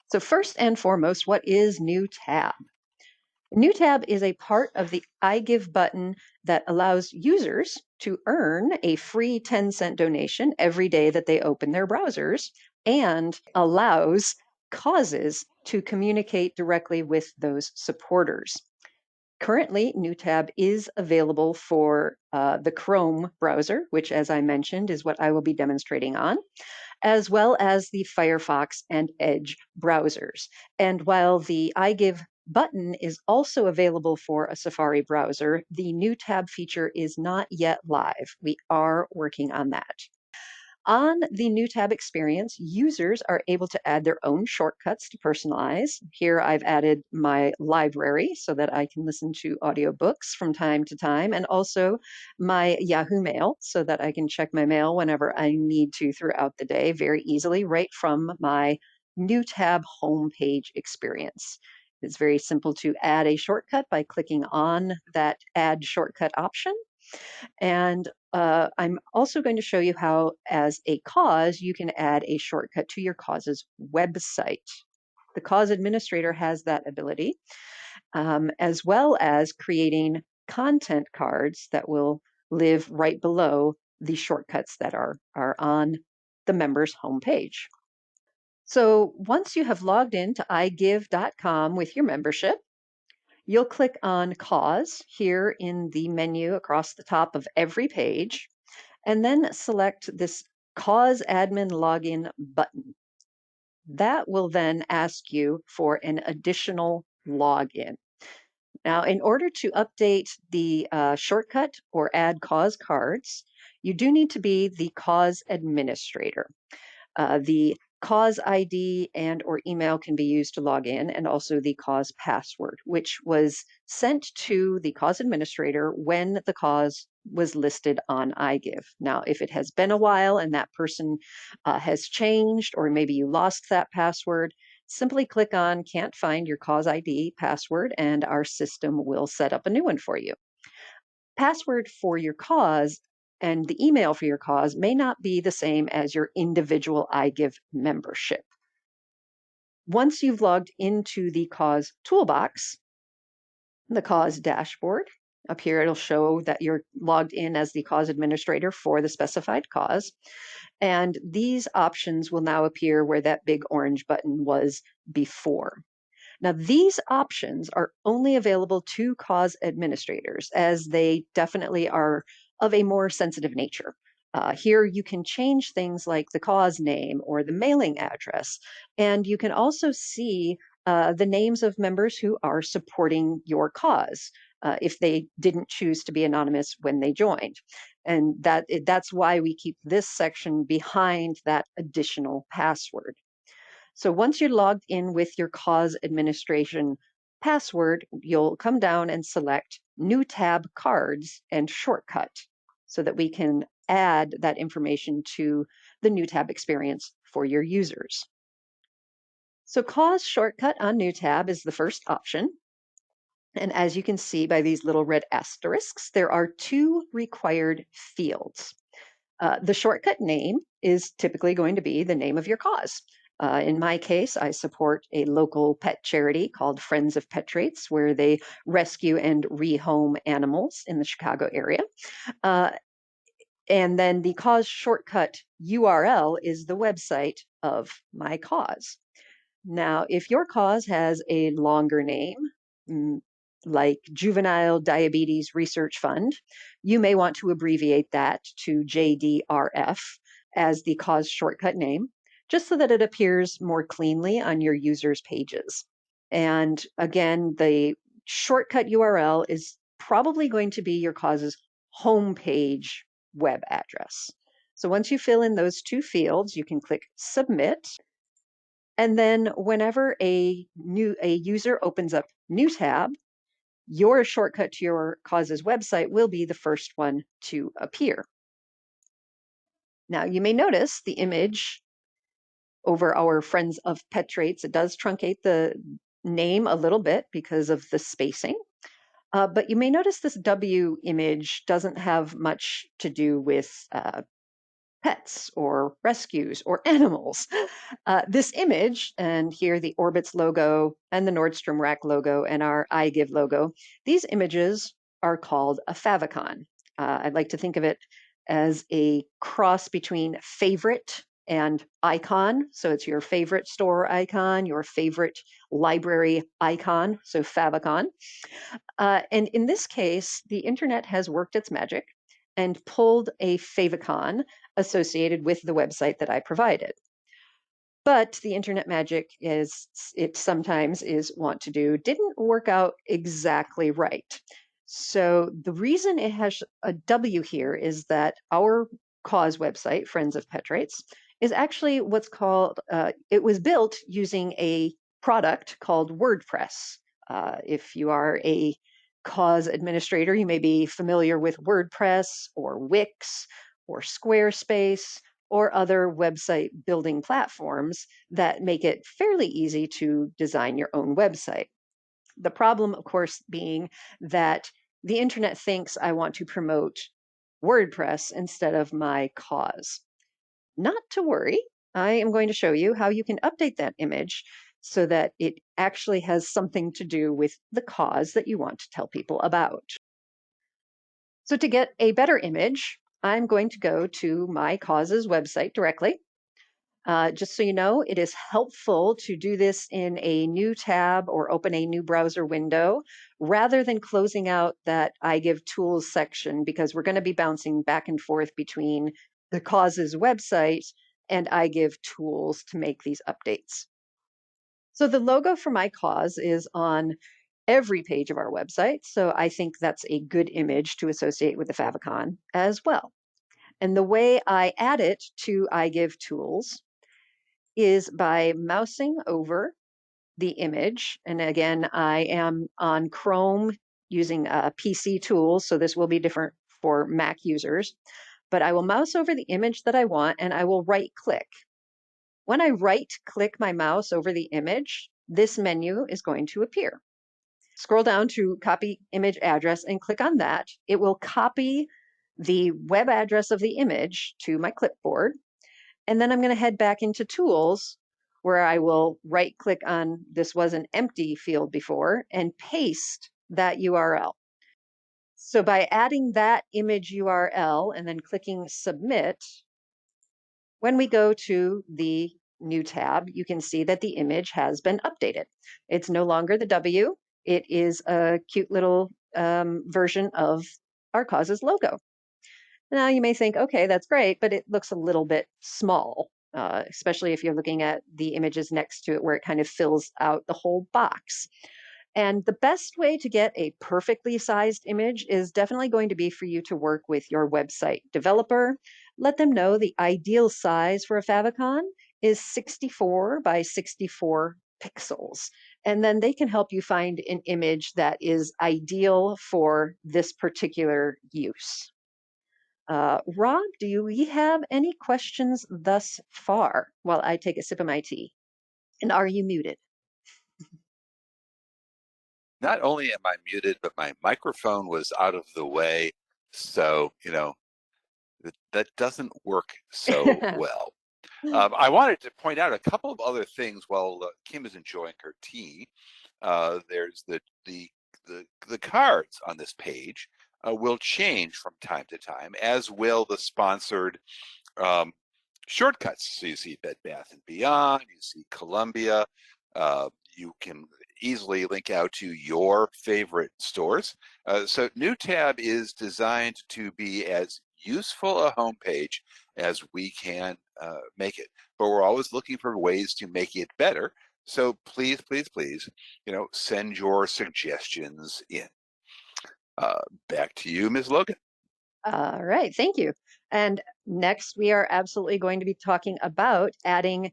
So first and foremost, what is NewTab? NewTab is a part of the iGive button that allows users to earn a free 10-cent donation every day that they open their browsers and allows causes to communicate directly with those supporters. Currently, NewTab is available for the Chrome browser, which, as I mentioned, is what I will be demonstrating on, as well as the Firefox and Edge browsers. And while the iGive button is also available for a Safari browser, the NewTab feature is not yet live. We are working on that. On the NewTab experience, users are able to add their own shortcuts to personalize. Here I've added my library so that I can listen to audiobooks from time to time, and also my Yahoo Mail so that I can check my mail whenever I need to throughout the day very easily right from my NewTab homepage experience. It's very simple to add a shortcut by clicking on that Add Shortcut option. And I'm also going to show you how, as a cause, you can add a shortcut to your cause's website. The cause administrator has that ability, as well as creating content cards that will live right below the shortcuts that are on the member's homepage. So once you have logged in to iGive.com with your membership, you'll click on Cause here in the menu across the top of every page, and then select this Cause Admin Login button. That will then ask you for an additional login. Now, in order to update the shortcut or add cause cards, you do need to be the cause administrator. The cause ID and or email can be used to log in, and also the cause password, which was sent to the cause administrator when the cause was listed on iGive. Now, if it has been a while and that person has changed, or maybe you lost that password, simply click on Can't Find Your Cause ID password, and our system will set up a new one for you. Password for your cause and the email for your cause may not be the same as your individual iGive membership. Once you've logged into the cause toolbox, the cause dashboard, up here it'll show that you're logged in as the cause administrator for the specified cause. And these options will now appear where that big orange button was before. Now, these options are only available to cause administrators, as they definitely are of a more sensitive nature. Here you can change things like the cause name or the mailing address, and you can also see the names of members who are supporting your cause if they didn't choose to be anonymous when they joined. And that's why we keep this section behind that additional password. So once you're logged in with your cause administration password, you'll come down and select NewTab Cards and Shortcut so that we can add that information to the NewTab experience for your users. So Cause Shortcut on NewTab is the first option. And as you can see by these little red asterisks, there are two required fields. The shortcut name is typically going to be the name of your cause. In my case, I support a local pet charity called Friends of Petrates, where they rescue and rehome animals in the Chicago area. And then the cause shortcut URL is the website of my cause. Now, if your cause has a longer name, like Juvenile Diabetes Research Fund, you may want to abbreviate that to JDRF as the cause shortcut name, just so that it appears more cleanly on your users' pages. And again, the shortcut URL is probably going to be your cause's homepage web address. So once you fill in those two fields, you can click Submit. And then whenever a user opens up NewTab, your shortcut to your cause's website will be the first one to appear. Now, you may notice the image over our Friends of Petrates. It does truncate the name a little bit because of the spacing. But you may notice this W image doesn't have much to do with pets or rescues or animals. This image, and here the Orbitz logo and the Nordstrom Rack logo and our iGive logo, these images are called a favicon. I'd like to think of it as a cross between favorite and icon. So it's your favorite store icon, your favorite library icon, so favicon. And in this case, the internet has worked its magic and pulled a favicon associated with the website that I provided. But the internet magic, as it sometimes is wont to do, didn't work out exactly right. So the reason it has a W here is that our cause website, Friends of Pet Rates, is actually what's called, it was built using a product called WordPress. If you are a cause administrator, you may be familiar with WordPress or Wix or Squarespace or other website building platforms that make it fairly easy to design your own website. The problem, of course, being that the internet thinks I want to promote WordPress instead of my cause. Not to worry, I am going to show you how you can update that image so that it actually has something to do with the cause that you want to tell people about. So to get a better image, I'm going to go to my cause's website directly. Just so you know, it is helpful to do this in a new tab or open a new browser window rather than closing out that iGive Tools section, because we're going to be bouncing back and forth between the cause's website and iGive Tools to make these updates. So the logo for my cause is on every page of our website, so I think that's a good image to associate with the favicon as well. And the way I add it to iGive Tools is by mousing over the image. And again, I am on Chrome using PC tools, so this will be different for Mac users. But I will mouse over the image that I want and I will right click. When I right click my mouse over the image, this menu is going to appear. Scroll down to copy image address and click on that. It will copy the web address of the image to my clipboard. And then I'm going to head back into Tools, where I will right click on, this was an empty field before, and paste that URL. So by adding that image URL and then clicking Submit, when we go to the new tab, you can see that the image has been updated. It's no longer the W. It is a cute little version of our cause's logo. Now you may think, okay, that's great, but it looks a little bit small, especially if you're looking at the images next to it where it kind of fills out the whole box. And the best way to get a perfectly sized image is definitely going to be for you to work with your website developer. Let them know the ideal size for a favicon is 64 by 64 pixels. And then they can help you find an image that is ideal for this particular use. Rob, do we have any questions thus far while I take a sip of my tea? And are you muted? Not only am I muted, but my microphone was out of the way. So, that doesn't work so well. I wanted to point out a couple of other things while Kim is enjoying her tea. There's the cards on this page will change from time to time, as will the sponsored um, shortcuts. So you see Bed Bath and Beyond, you see Columbia. You can easily link out to your favorite stores. So NewTab is designed to be as useful a homepage as we can make it, but we're always looking for ways to make it better. So please, please, please, send your suggestions in. Back to you, Ms. Logan. All right, thank you. And next, we are absolutely going to be talking about adding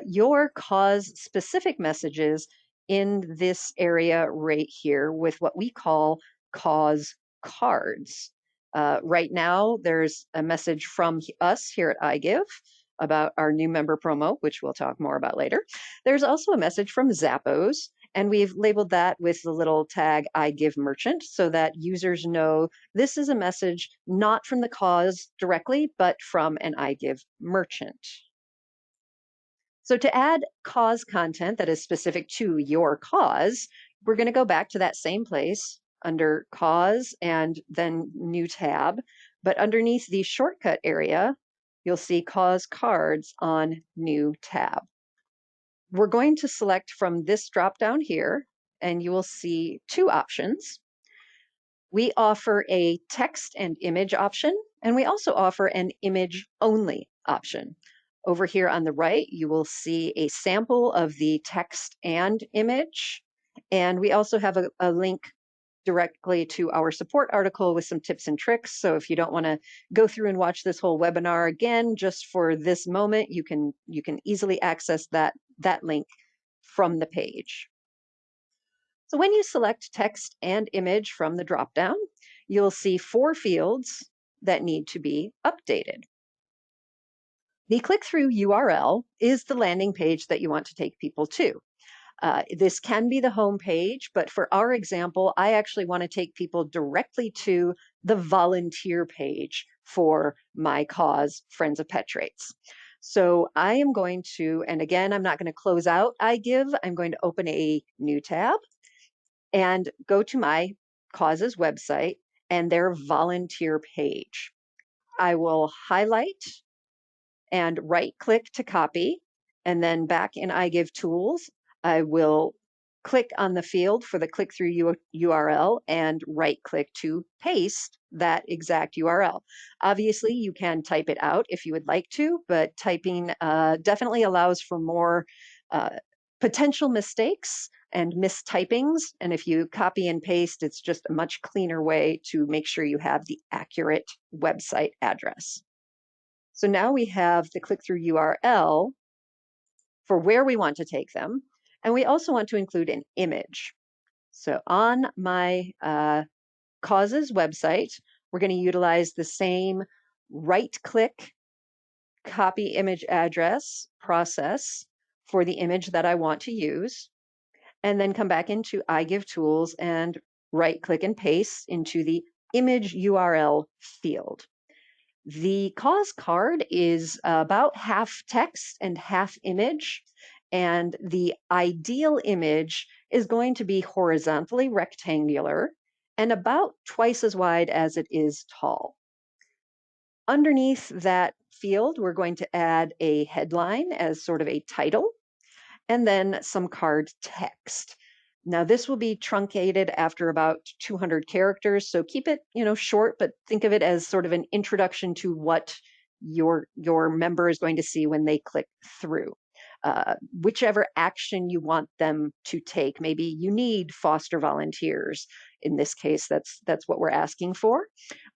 your cause-specific messages in this area right here with what we call cause cards. Right now, there's a message from us here at iGive about our new member promo, which we'll talk more about later. There's also a message from Zappos, And we've labeled that with the little tag iGiveMerchant so that users know this is a message not from the cause directly, but from an iGive merchant. So to add cause content that is specific to your cause, we're going to go back to that same place under cause and then new tab. But underneath the shortcut area, you'll see cause cards on new tab. We're going to select from this drop down here, and you will see two options. We offer a text and image option, and we also offer an image only option. Over here on the right, you will see a sample of the text and image. And we also have a link directly to our support article with some tips and tricks. So if you don't want to go through and watch this whole webinar again, just for this moment, you can easily access that link from the page. So when you select text and image from the dropdown, you'll see 4 fields that need to be updated. The click-through URL is the landing page that you want to take people to. This can be the home page, but for our example, I actually want to take people directly to the volunteer page for my cause, Friends of Pet Traits. So I am going to, and again, I'm not going to close out iGive. I'm going to open a new tab and go to my causes website and their volunteer page. I will highlight and right click to copy, and then back in iGive Tools, I will click on the field for the click-through URL and right click to paste that exact URL. Obviously, you can type it out if you would like to, but typing definitely allows for more potential mistakes and mistypings. And if you copy and paste, it's just a much cleaner way to make sure you have the accurate website address. So now we have the click-through URL for where we want to take them. And we also want to include an image. So on my causes website, we're going to utilize the same right-click copy image address process for the image that I want to use, and then come back into iGive Tools and right-click and paste into the image URL field. The cause card is about half text and half image, and the ideal image is going to be horizontally rectangular and about twice as wide as it is tall. Underneath that field, we're going to add a headline as sort of a title, and then some card text. Now this will be truncated after about 200 characters, so keep it, short, but think of it as sort of an introduction to what your member is going to see when they click through. Whichever action you want them to take. Maybe you need foster volunteers. In this case, that's what we're asking for.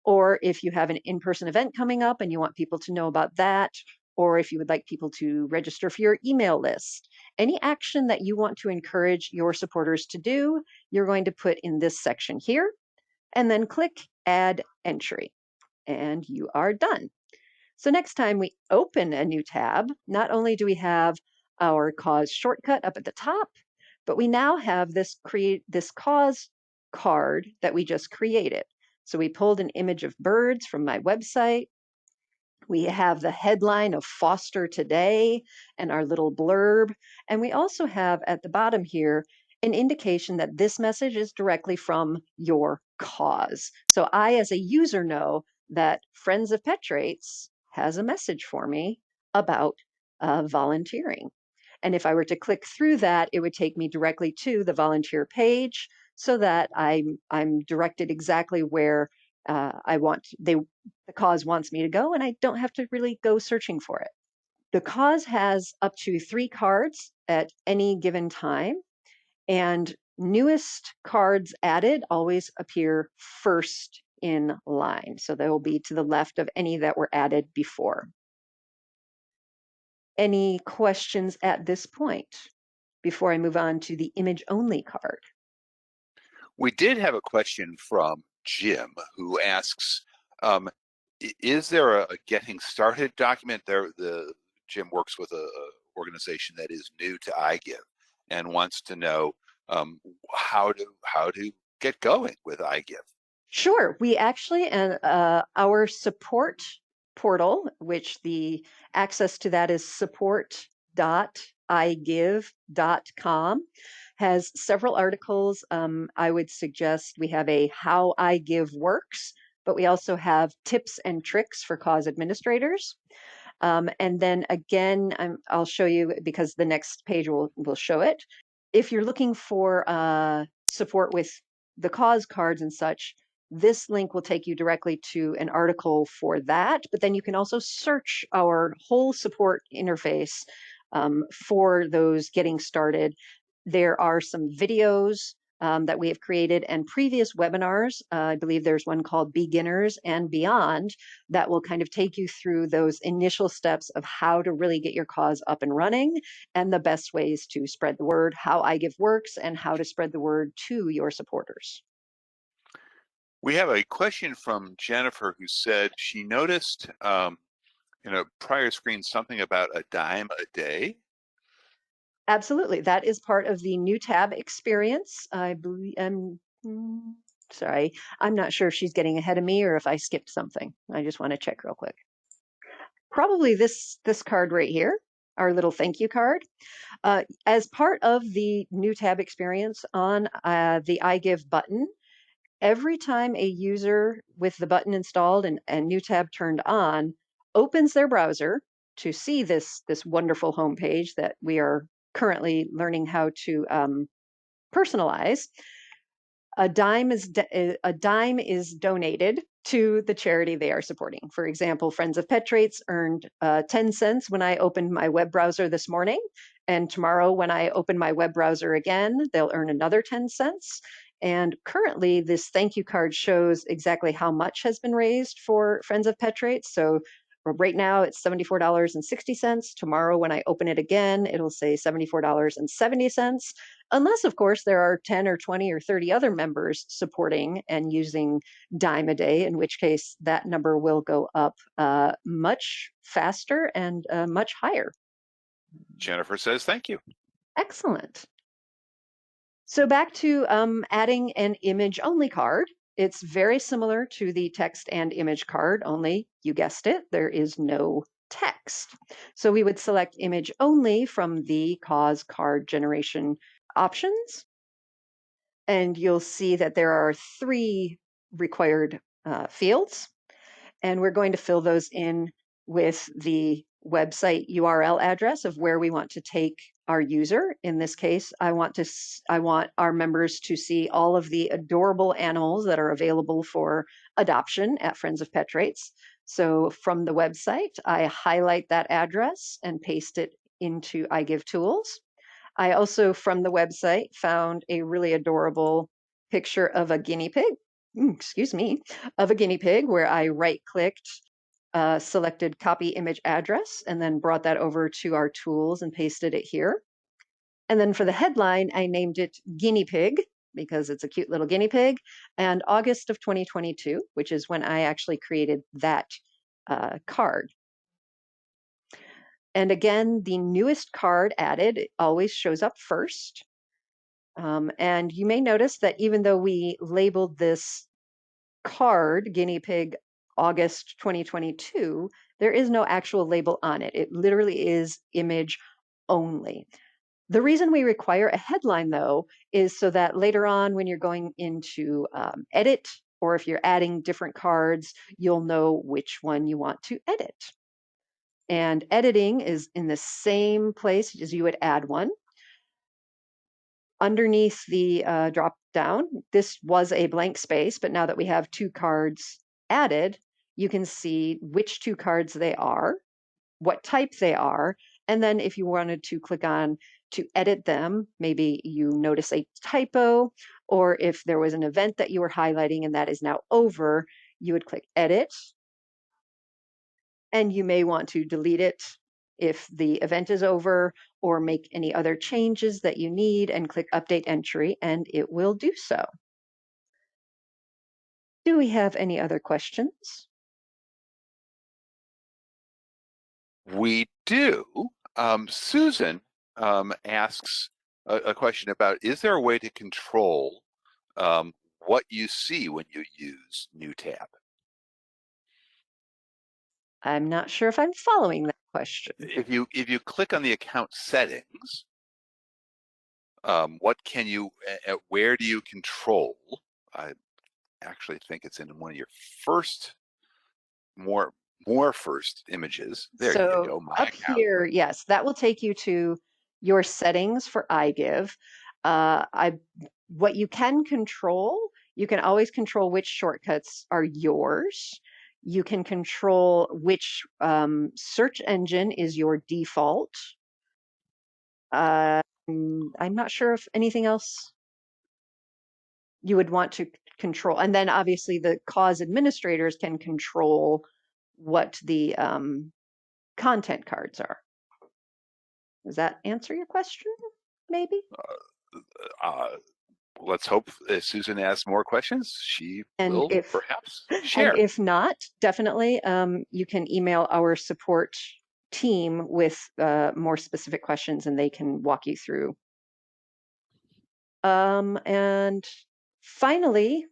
Or if you have an in-person event coming up and you want people to know about that, or if you would like people to register for your email list. Any action that you want to encourage your supporters to do, you're going to put in this section here, and then click Add Entry, and you are done. So next time we open a new tab, not only do we have our cause shortcut up at the top, but we now have this cause card that we just created. So we pulled an image of birds from my website. We have the headline of Foster Today and our little blurb. And we also have at the bottom here an indication that this message is directly from your cause. So I, as a user, know that Friends of Pet Traits has a message for me about volunteering. And if I were to click through that, it would take me directly to the volunteer page so that I'm directed exactly where the cause wants me to go, and I don't have to really go searching for it. The cause has up to 3 cards at any given time, and newest cards added always appear first in line. So they will be to the left of any that were added before. Any questions at this point before I move on to the image only card? We did have a question from Jim who asks, is there a getting started document? Jim works with a organization that is new to iGive and wants to know how to get going with iGive. Sure. We actually, and our support portal, which the access to that is support.igive.com, has several articles. I would suggest we have a How iGive Works, but we also have tips and tricks for cause administrators. And then again, I'll show you because the next page will show it. If you're looking for support with the cause cards and such, this link will take you directly to an article for that. But then you can also search our whole support interface for those getting started. There are some videos that we have created and previous webinars. I believe there's one called Beginners and Beyond that will kind of take you through those initial steps of how to really get your cause up and running and the best ways to spread the word, how iGive works, and how to spread the word to your supporters. We have a question from Jennifer who said she noticed in a prior screen something about a dime a day. Absolutely. That is part of the NewTab experience. I believe, sorry, I'm not sure if she's getting ahead of me or if I skipped something. I just want to check real quick. Probably this card right here, our little thank you card. As part of the NewTab experience on the iGive button, every time a user with the button installed and NewTab turned on opens their browser to see this wonderful homepage that we are currently learning how to personalize, a dime is donated to the charity they are supporting. For example, Friends of Pet Traits earned 10 cents when I opened my web browser this morning. And tomorrow, when I open my web browser again, they'll earn another 10 cents. And currently, this thank you card shows exactly how much has been raised for Friends of Pet Traits. So right now, it's $74.60. Tomorrow, when I open it again, it'll say $74.70. Unless, of course, there are 10 or 20 or 30 other members supporting and using dime a day, in which case that number will go up much faster and much higher. Jennifer says thank you. Excellent. So back to adding an image only card. It's very similar to the text and image card, only you guessed it, there is no text. So we would select image only from the cause card generation options. And you'll see that there are 3 required fields. And we're going to fill those in with the website URL address of where we want to take our user. In this case, I want our members to see all of the adorable animals that are available for adoption at Friends of Pet Traits. So from the website, I highlight that address and paste it into iGive Tools. I also, from the website, found a really adorable picture of a guinea pig, excuse me, of a guinea pig where I right-clicked, selected copy image address, and then brought that over to our tools and pasted it here. And then for the headline, I named it Guinea Pig because it's a cute little guinea pig, and August of 2022, which is when I actually created that card. And again, the newest card added always shows up first. And you may notice that even though we labeled this card, Guinea Pig August 2022, there is no actual label on it. It literally is image only. The reason we require a headline, though, is so that later on when you're going into edit, or if you're adding different cards, you'll know which one you want to edit. And editing is in the same place as you would add one. Underneath the drop down, this was a blank space, but now that we have 2 cards added, you can see which 2 cards they are, what type they are, and then if you wanted to click on to edit them, maybe you notice a typo, or if there was an event that you were highlighting and that is now over, you would click edit, and you may want to delete it if the event is over or make any other changes that you need and click update entry and it will do so. Do we have any other questions? We do. Susan asks, a question about, is there a way to control what you see when you use NewTab? I'm not sure if I'm following that question. If you click on the account settings, what can you, where do you control? I actually think it's in one of your first, more more first images. There you So go, my up account. here, yes, that will take you to your settings for iGive. I what you can control, you can always control which shortcuts are yours. You can control which search engine is your default. I'm not sure if anything else you would want to control. And then obviously the cause administrators can control what the content cards are. Does that answer your question? Maybe. Uh, let's hope Susan asks more questions. She And will if perhaps and share. if not, definitely you can email our support team with more specific questions, and they can walk you through. And finally,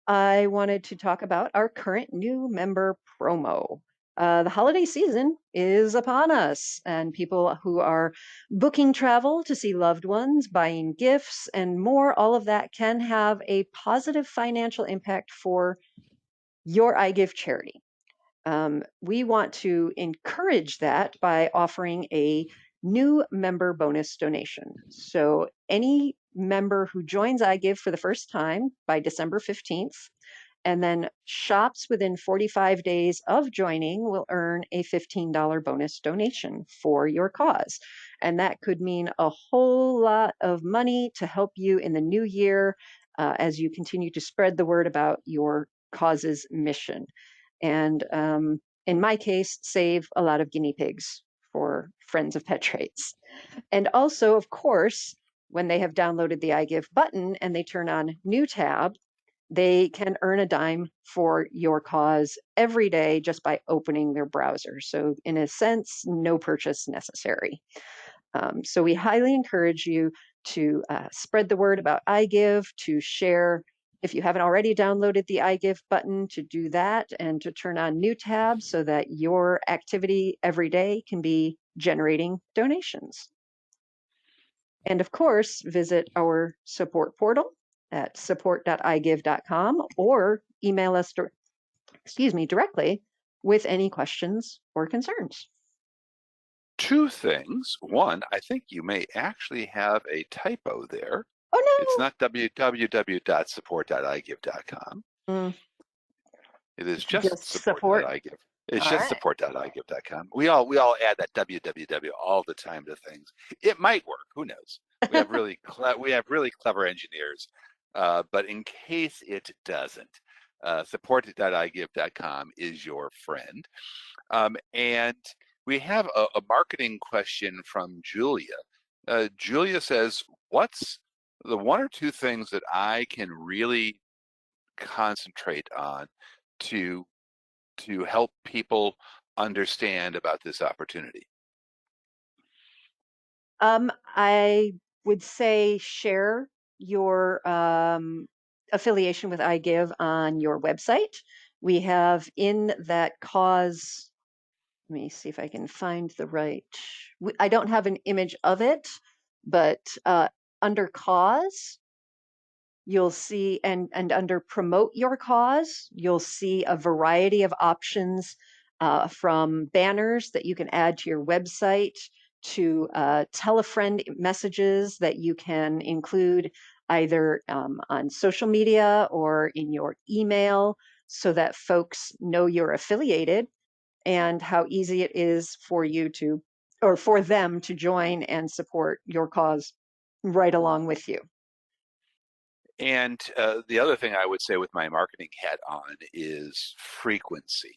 I wanted to talk about our current new member promo. The holiday season is upon us, and people who are booking travel to see loved ones, buying gifts, and more, all of that can have a positive financial impact for your iGive charity. We want to encourage that by offering a new member bonus donation. So, any member who joins iGive for the first time by December 15th and then shops within 45 days of joining will earn a $15 bonus donation for your cause. And that could mean a whole lot of money to help you in the new year as you continue to spread the word about your cause's mission. And in my case, save a lot of guinea pigs for friends of pet traits. And also, of course, when they have downloaded the iGive button and they turn on NewTab, they can earn a dime for your cause every day just by opening their browser. So, in a sense, no purchase necessary. So, we highly encourage you to spread the word about iGive, to share. If you haven't already downloaded the iGive button, to do that and to turn on NewTab so that your activity every day can be generating donations. And of course, visit our support portal at support.igive.com or email us directly with any questions or concerns. Two things. One, I think you may actually have a typo there. It's Oh not www.support.igive.com. no, It is it's just just support. support.igive. It's All just right. support.igive.com. We all add that www all the time to things. It might work. Who knows? We have really clever engineers. But in case it doesn't, support.igive.com is your friend. And we have a marketing question from Julia. Julia says, what's the one or two things that I can really concentrate on to help people understand about this opportunity? I would say share your affiliation with iGive on your website. We have in that cause, let me see if I can find the right. I don't have an image of it, but under cause, you'll see, and under promote your cause, you'll see a variety of options from banners that you can add to your website to tell a friend messages that you can include either on social media or in your email so that folks know you're affiliated and how easy it is for you to, or for them to join and support your cause right along with you. And the other thing I would say with my marketing hat on is frequency.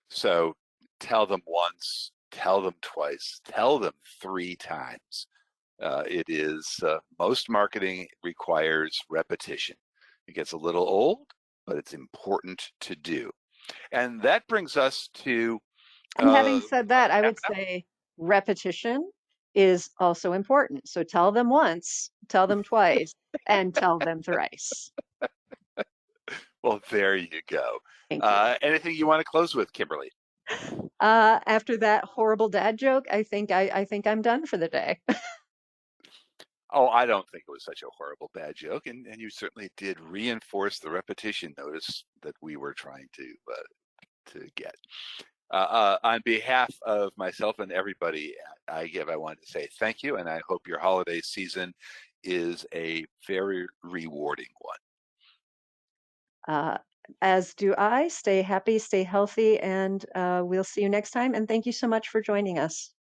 So tell them once, tell them twice, tell them 3 times. It is most marketing requires repetition. It gets a little old, but it's important to do. And that brings us to And having said that, I half would an hour. say repetition is also important. So tell them once, tell them twice, and tell them thrice. Well, there you go. Thank you. Anything you want to close with, Kimberly? After that horrible dad joke, I think I'm done for the day. Oh, I don't think it was such a horrible bad joke, and you certainly did reinforce the repetition notice that we were trying to get. On behalf of myself and everybody at iGive, I wanted to say thank you, and I hope your holiday season is a very rewarding one. Uh, as do I. Stay happy, stay healthy, and we'll see you next time. And thank you so much for joining us.